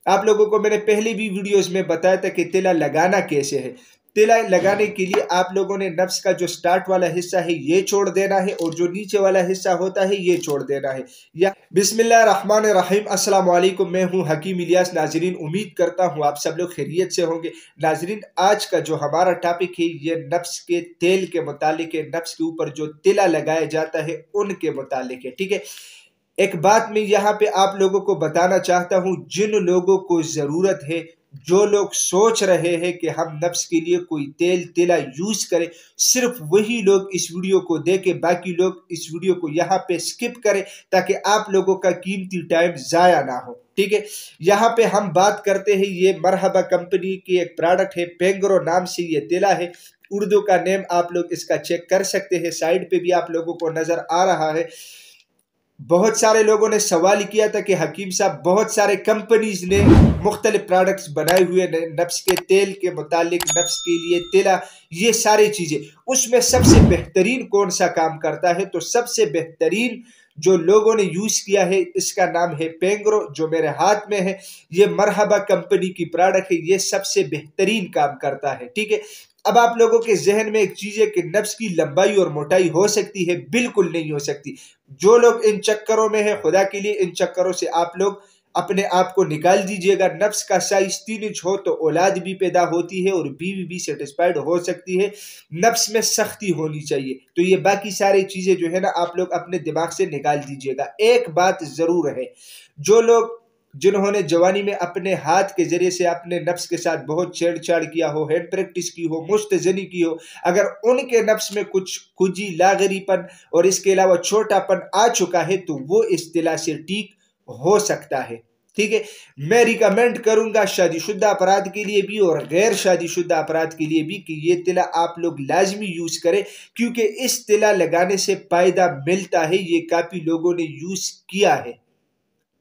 आप लोगों को मैंने पहले भी वीडियोस में बताया था कि तिला लगाना कैसे है। तिला लगाने के लिए आप लोगों ने नफ्स का जो स्टार्ट वाला हिस्सा है ये छोड़ देना है और जो नीचे वाला हिस्सा होता है ये छोड़ देना है। या बिस्मिल्लाहिर्रहमानिर्रहीम, अस्सलाम वालेकुम। मैं हूं हकीम इलियास। नाजरीन, उम्मीद करता हूं आप सब लोग खैरियत से होंगे। नाजरीन, आज का जो हमारा टॉपिक है ये नफ्स के तेल के मुतालिक है, नफ्स के ऊपर जो तिला लगाया जाता है उनके मुतालिक है। ठीक है, एक बात मैं यहाँ पे आप लोगों को बताना चाहता हूँ, जिन लोगों को जरूरत है, जो लोग सोच रहे हैं कि हम नफ्स के लिए कोई तेल तिला यूज करें, सिर्फ वही लोग इस वीडियो को देखें, बाकी लोग इस वीडियो को यहाँ पे स्किप करें ताकि आप लोगों का कीमती टाइम जाया ना हो। ठीक है, यहाँ पे हम बात करते हैं, ये मरहबा कंपनी की एक प्रोडक्ट है, पेंग्रो नाम से ये तिला है। उर्दू का नेम आप लोग इसका चेक कर सकते हैं, साइड पे भी आप लोगों को नजर आ रहा है। बहुत सारे लोगों ने सवाल किया था कि हकीम साहब, बहुत सारे कंपनीज ने मुख्तलिफ प्रोडक्ट्स बनाए हुए नफ्स के तेल के मुतालिक, नफ्स के लिए तिला, ये सारी चीजें, उसमें सबसे बेहतरीन कौन सा काम करता है? तो सबसे बेहतरीन जो लोगों ने यूज किया है इसका नाम है पेंग्रो, जो मेरे हाथ में है। ये मरहबा कंपनी की प्रोडक्ट है, ये सबसे बेहतरीन काम करता है। ठीक है, अब आप लोगों के जहन में एक चीज है कि नफ्स की लंबाई और मोटाई हो सकती है, बिल्कुल नहीं हो सकती। जो लोग इन चक्करों में है, खुदा के लिए इन चक्करों से आप लोग अपने आप को निकाल दीजिएगा। नफ्स का साइज 3 इंच हो तो औलाद भी पैदा होती है और बीवी भी सेटिस्फाइड हो सकती है। नफ्स में सख्ती होनी चाहिए। तो ये बाकी सारी चीजें जो है ना, आप लोग अपने दिमाग से निकाल दीजिएगा। एक बात जरूर है, जो लोग जिन्होंने जवानी में अपने हाथ के जरिए से अपने नफ्स के साथ बहुत छेड़छाड़ किया हो, हैंड प्रैक्टिस की हो, मुस्तजनी की हो, अगर उनके नफ्स में कुछ खुजी, लागरीपन और इसके अलावा छोटापन आ चुका है तो वो इस तिला से ठीक हो सकता है। ठीक है, मैं रिकमेंड करूंगा शादीशुदा अपराध के लिए भी और गैर शादीशुदा अपराध के लिए भी कि ये तिला आप लोग लाजमी यूज करें, क्योंकि इस तिला लगाने से फायदा मिलता है। ये काफी लोगों ने यूज किया है।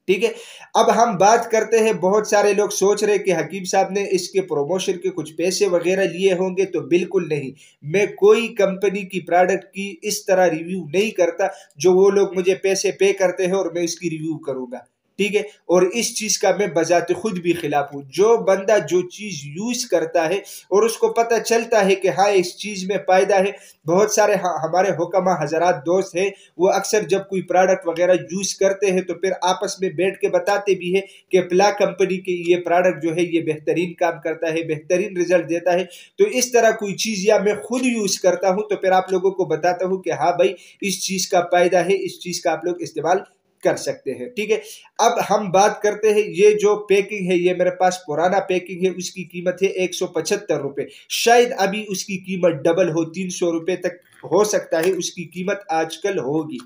ठीक है, अब हम बात करते हैं, बहुत सारे लोग सोच रहे कि हकीम साहब ने इसके प्रमोशन के कुछ पैसे वगैरह लिए होंगे, तो बिल्कुल नहीं। मैं कोई कंपनी की प्रोडक्ट की इस तरह रिव्यू नहीं करता जो वो लोग मुझे पैसे पे करते हैं और मैं इसकी रिव्यू करूंगा। ठीक है, और इस चीज का मैं बजाते खुद भी खिलाफ हूं। जो बंदा जो चीज यूज करता है और उसको पता चलता है कि हाँ इस चीज में फायदा है, बहुत सारे हमारे हुक्मा हजरात दोस्त हैं, वो अक्सर जब कोई प्रोडक्ट वगैरह यूज करते हैं तो फिर आपस में बैठ के बताते भी है कि प्ला कंपनी के ये प्रोडक्ट जो है ये बेहतरीन काम करता है, बेहतरीन रिजल्ट देता है। तो इस तरह कोई चीज या मैं खुद यूज करता हूं तो फिर आप लोगों को बताता हूं कि हाँ भाई इस चीज का फायदा है, इस चीज का आप लोग इस्तेमाल कर सकते हैं। ठीक है, अब हम बात करते हैं, ये जो पैकिंग है ये मेरे पास पुराना पैकिंग है, उसकी कीमत है 175 रुपए। शायद अभी उसकी कीमत डबल हो, 300 रुपए तक हो सकता है उसकी कीमत आजकल होगी।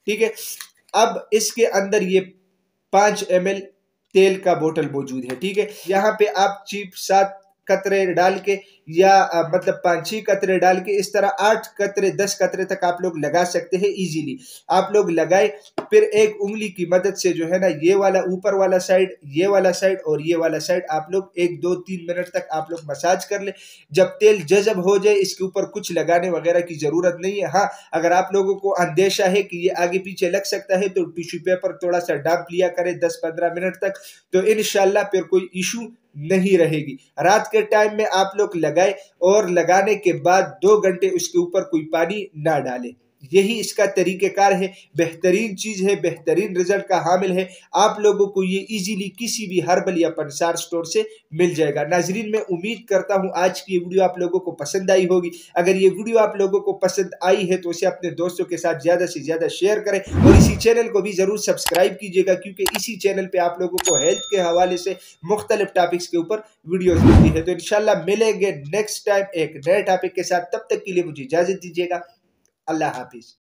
ठीक है, अब इसके अंदर ये 5 ml तेल का बोतल मौजूद है। ठीक है, यहाँ पे आप चीप 7 कतरे डाल के या मतलब 5-6 कतरे डाल के इस तरह 8 कतरे 10 कतरे तक आप लोग लगा सकते हैं इजीली। आप लोग लगाए, फिर एक उंगली की मदद से जो है ना, ये वाला ऊपर वाला साइड, ये वाला साइड और ये वाला साइड आप लोग 1-2-3 मिनट तक आप लोग मसाज कर ले। जब तेल जज़ब हो जाए, इसके ऊपर कुछ लगाने वगैरह की जरूरत नहीं है। हाँ, अगर आप लोगों को अंदेशा है कि ये आगे पीछे लग सकता है तो टिश्यू पेपर थोड़ा सा डांप लिया करें 10-15 मिनट तक, तो इंशाल्लाह फिर कोई इशू नहीं रहेगी। रात के टाइम में आप लोग लगाए और लगाने के बाद 2 घंटे उसके ऊपर कोई पानी ना डालें। यही इसका तरीकेकार है। बेहतरीन चीज है, बेहतरीन रिजल्ट का हामिल है। आप लोगों को ये इजीली किसी भी हर्बल या पंसार स्टोर से मिल जाएगा। नाजरीन, मैं उम्मीद करता हूं आज की ये वीडियो आप लोगों को पसंद आई होगी। अगर ये वीडियो आप लोगों को पसंद आई है तो उसे अपने दोस्तों के साथ ज्यादा से ज्यादा शेयर करें और इसी चैनल को भी जरूर सब्सक्राइब कीजिएगा, क्योंकि इसी चैनल पे आप लोगों को हेल्थ के हवाले से मुख्तलिफ टॉपिक्स के ऊपर वीडियोस मिलती है। तो इंशाल्लाह मिलेंगे नेक्स्ट टाइम एक नए टॉपिक के साथ। तब तक के लिए मुझे इजाजत दीजिएगा। अल्लाह हाफिज।